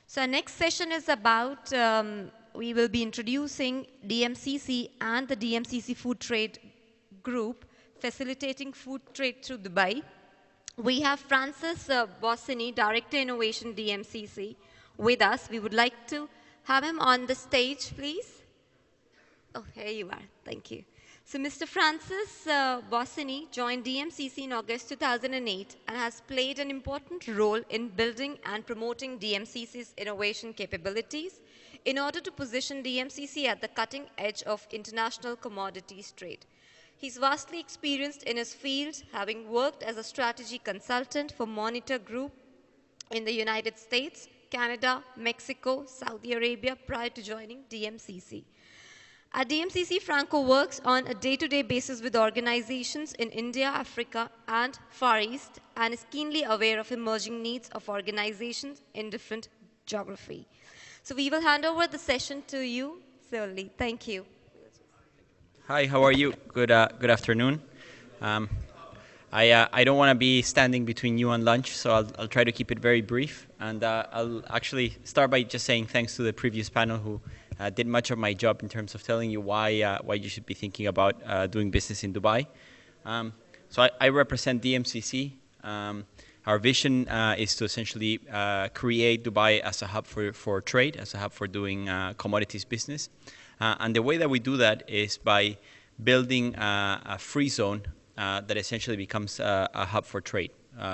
So our next session is about, we will be introducing DMCC and the DMCC Food Trade Group, facilitating food trade through Dubai. We have Francis Bossini, Director Innovation DMCC, with us. We would like to have him on the stage, please. Oh, here you are. Thank you. So Mr. Francis Bossini joined DMCC in August 2008 and has played an important role in building and promoting DMCC's innovation capabilities in order to position DMCC at the cutting edge of international commodities trade. He's vastly experienced in his field, having worked as a strategy consultant for Monitor Group in the United States, Canada, Mexico, Saudi Arabia prior to joining DMCC. At DMCC, Franco works on a day-to-day basis with organizations in India, Africa, and Far East, and is keenly aware of emerging needs of organizations in different geography. So we will hand over the session to you, Sirli. Thank you. Hi, how are you? Good afternoon. I don't want to be standing between you and lunch, so I'll try to keep it very brief. And I'll actually start by just saying thanks to the previous panel who did much of my job in terms of telling you why you should be thinking about doing business in Dubai. So I represent DMCC. Our vision is to essentially create Dubai as a hub for trade, as a hub for doing commodities business. And the way that we do that is by building a free zone that essentially becomes a hub for trade.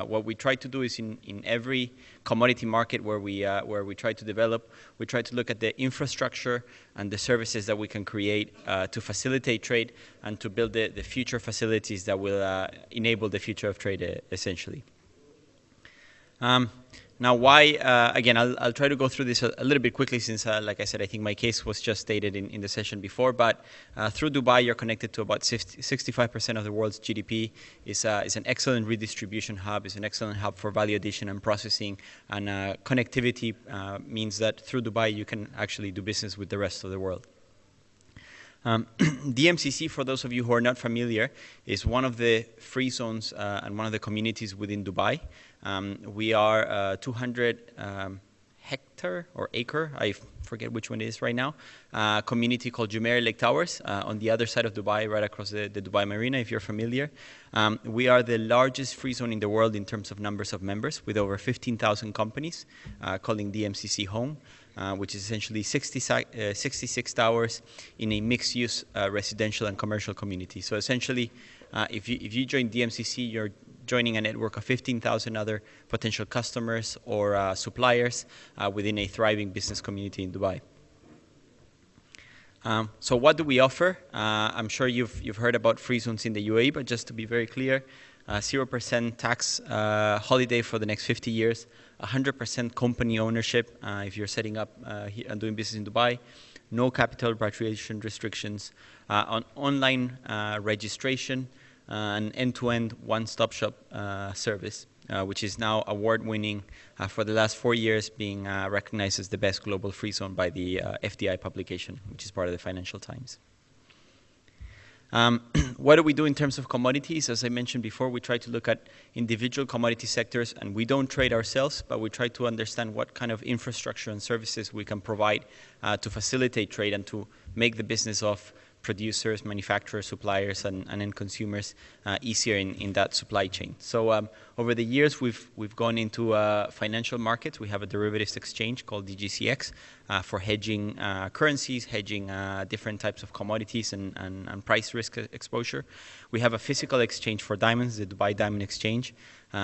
What we try to do is in every commodity market where we try to develop, we try to look at the infrastructure and the services that we can create to facilitate trade and to build the future facilities that will enable the future of trade, essentially. Now, why, again, I'll try to go through this a little bit quickly since, like I said, I think my case was just stated in the session before, but through Dubai, you're connected to about 65% of the world's GDP. It's an excellent redistribution hub. It's an excellent hub for value addition and processing, and connectivity means that through Dubai, you can actually do business with the rest of the world. DMCC, for those of you who are not familiar, is one of the free zones and one of the communities within Dubai. We are 200 hectare or acre, I forget which one it is right now, community called Jumeirah Lake Towers on the other side of Dubai, right across the Dubai Marina, if you're familiar. We are the largest free zone in the world in terms of numbers of members, with over 15,000 companies calling DMCC home. Which is essentially 66 towers in a mixed-use residential and commercial community. So essentially, if you join DMCC, you're joining a network of 15,000 other potential customers or suppliers within a thriving business community in Dubai. So what do we offer? I'm sure you've heard about free zones in the UAE, but just to be very clear, 0% tax holiday for the next 50 years, 100% company ownership if you're setting up and doing business in Dubai, no capital repatriation restrictions, on online registration, and end-to-end one-stop shop service, which is now award-winning for the last 4 years, being recognized as the best global free zone by the FDI publication, which is part of the Financial Times. What do we do in terms of commodities? As I mentioned before, we try to look at individual commodity sectors, and we don't trade ourselves, but we try to understand what kind of infrastructure and services we can provide to facilitate trade and to make the business of producers, manufacturers, suppliers, and end consumers easier in that supply chain. So over the years, we've gone into financial markets. We have a derivatives exchange called DGCX for hedging currencies, hedging different types of commodities and price risk exposure. We have a physical exchange for diamonds, the Dubai Diamond Exchange.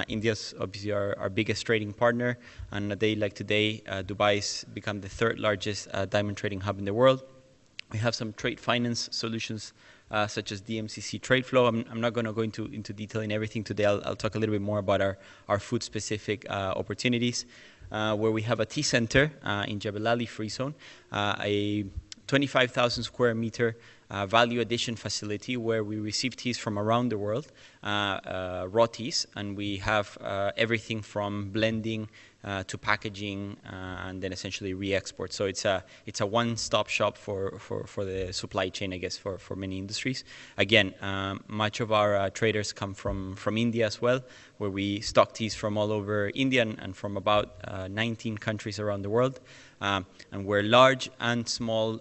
India's obviously our biggest trading partner, and a day like today, Dubai's become the third largest diamond trading hub in the world. We have some trade finance solutions such as DMCC Trade Flow. I'm not going to go into detail in everything today. I'll talk a little bit more about our food-specific opportunities, where we have a tea center in Jebel Ali Free Zone, a 25,000 square meter value addition facility where we receive teas from around the world, raw teas, and we have everything from blending to packaging and then essentially re-export. So it's a one-stop shop for the supply chain, I guess, for many industries. Again, much of our traders come from India as well, where we stock teas from all over India and from about 19 countries around the world. And where large and small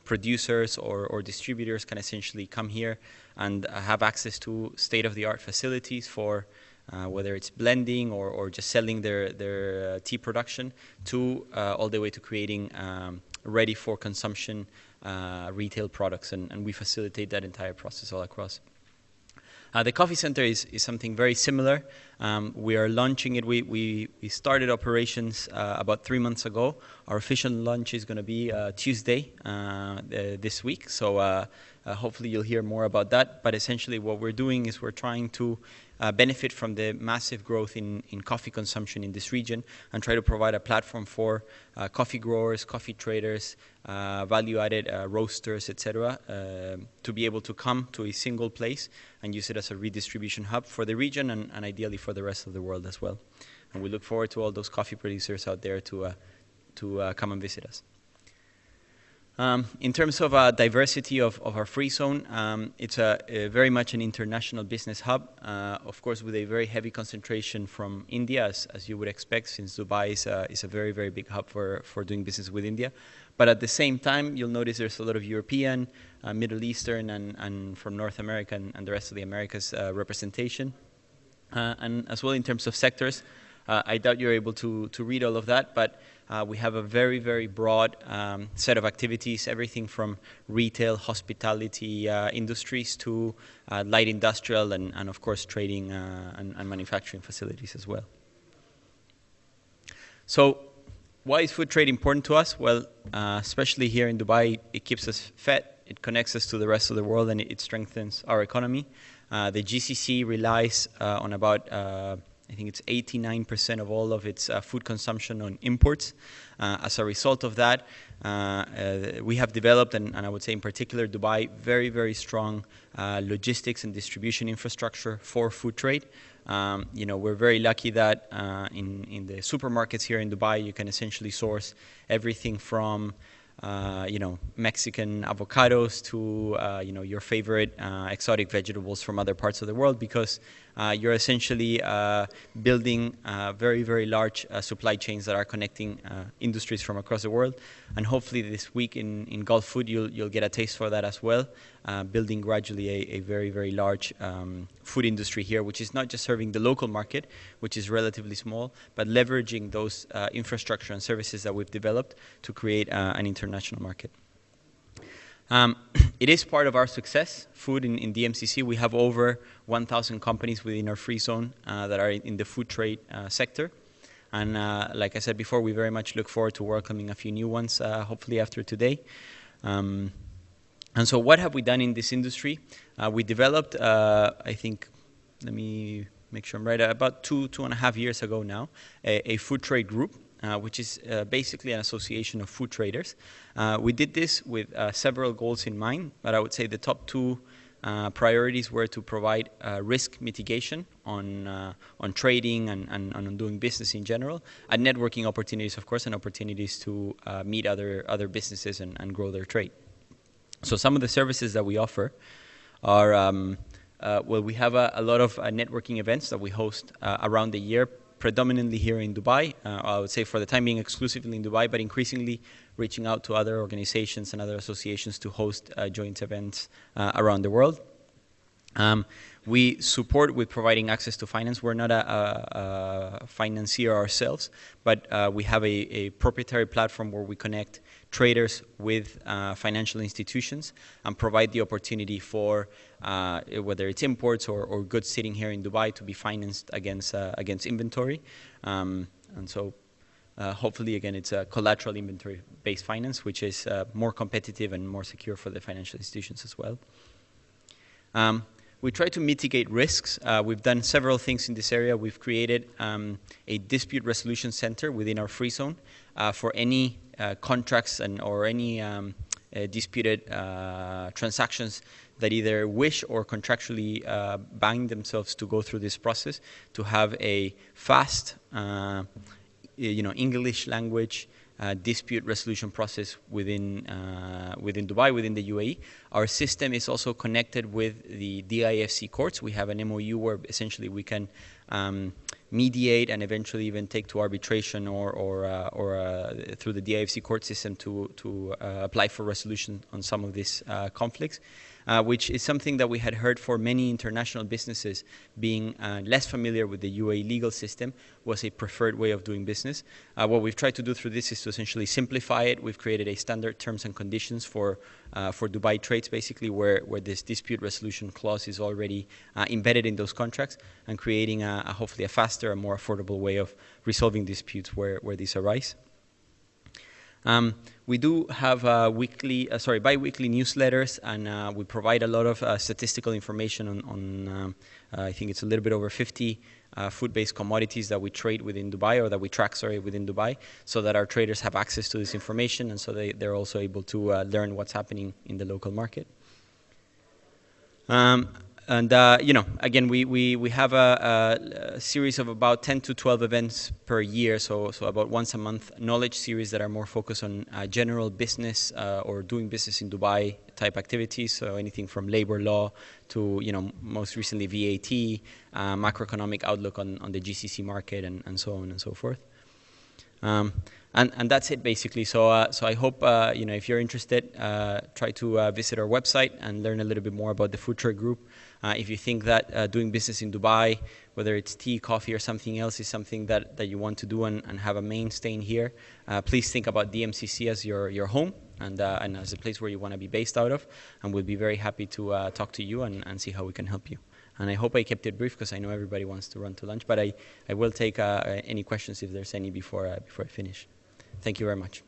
producers or distributors can essentially come here and have access to state-of-the-art facilities for whether it's blending or just selling their tea production to all the way to creating ready for consumption retail products, and we facilitate that entire process all across. The coffee center is something very similar. We are launching it. We started operations about 3 months ago. Our official launch is going to be Tuesday this week. So hopefully you'll hear more about that. But essentially what we're doing is we're trying to benefit from the massive growth in coffee consumption in this region and try to provide a platform for coffee growers, coffee traders, value-added roasters, etc., to be able to come to a single place and use it as a redistribution hub for the region and ideally for the rest of the world as well. And we look forward to all those coffee producers out there to come and visit us. In terms of diversity of our free zone, it's a very much an international business hub, of course with a very heavy concentration from India, as you would expect, since Dubai is a very, very big hub for doing business with India. But at the same time, you'll notice there's a lot of European, Middle Eastern, and from North America and the rest of the Americas representation. And as well in terms of sectors, I doubt you're able to read all of that, but we have a very, very broad set of activities, everything from retail, hospitality industries to light industrial and of course trading and manufacturing facilities as well. So why is food trade important to us? Well, especially here in Dubai, it keeps us fed, it connects us to the rest of the world, and it strengthens our economy. The GCC relies on about I think it's 89% of all of its food consumption on imports. As a result of that, we have developed, and I would say in particular Dubai, very, very strong logistics and distribution infrastructure for food trade. We're very lucky that in the supermarkets here in Dubai, you can essentially source everything from Mexican avocados to, your favorite exotic vegetables from other parts of the world, because you're essentially building very, very large supply chains that are connecting industries from across the world. And hopefully this week in Gulf Food, you'll get a taste for that as well, building gradually a very, very large food industry here, which is not just serving the local market, which is relatively small, but leveraging those infrastructure and services that we've developed to create an international market. It is part of our success, food in DMCC. We have over 1,000 companies within our free zone that are in the food trade sector. And like I said before, we very much look forward to welcoming a few new ones, hopefully after today. And so what have we done in this industry? We developed, I think, let me make sure I'm right, about two and a half years ago now, a food trade group, which is basically an association of food traders. We did this with several goals in mind, but I would say the top two priorities were to provide risk mitigation on trading and on doing business in general, and networking opportunities, of course, and opportunities to meet other businesses and grow their trade. So some of the services that we offer are, we have a lot of networking events that we host around the year, predominantly here in Dubai. I would say for the time being exclusively in Dubai, but increasingly reaching out to other organizations and other associations to host joint events around the world. We support with providing access to finance. We're not a financier ourselves, but we have a proprietary platform where we connect traders with financial institutions and provide the opportunity for whether it's imports or goods sitting here in Dubai to be financed against inventory. And so hopefully, again, it's a collateral inventory-based finance, which is more competitive and more secure for the financial institutions as well. We try to mitigate risks. We've done several things in this area. We've created a dispute resolution center within our free zone for any contracts or any disputed transactions that either wish or contractually bind themselves to go through this process, to have a fast, English language dispute resolution process within Dubai, within the UAE. Our system is also connected with the DIFC courts. We have an MOU where essentially we can mediate and eventually even take to arbitration or through the DIFC court system to apply for resolution on some of these conflicts. Which is something that we had heard for many international businesses being less familiar with the UAE legal system was a preferred way of doing business. What we've tried to do through this is to essentially simplify it. We've created a standard terms and conditions for Dubai trades, basically, where this dispute resolution clause is already embedded in those contracts and creating hopefully a faster and more affordable way of resolving disputes where these arise. We do have bi-weekly newsletters, and we provide a lot of statistical information on I think it's a little bit over 50 food-based commodities that we trade within Dubai, or that we track, within Dubai, so that our traders have access to this information, and so they're also able to learn what's happening in the local market. Again, we have a series of about 10 to 12 events per year, so about once a month knowledge series that are more focused on general business or doing business in Dubai type activities, so anything from labor law to, most recently VAT, macroeconomic outlook on the GCC market, and so on and so forth. And that's it, basically. So I hope, if you're interested, try to visit our website and learn a little bit more about the Food Trade Group. If you think that doing business in Dubai, whether it's tea, coffee, or something else, is something that you want to do and have a mainstay in here, please think about DMCC as your home and as a place where you want to be based out of. And we'll be very happy to talk to you and see how we can help you. And I hope I kept it brief, because I know everybody wants to run to lunch. But I will take any questions if there's any before I finish. Thank you very much.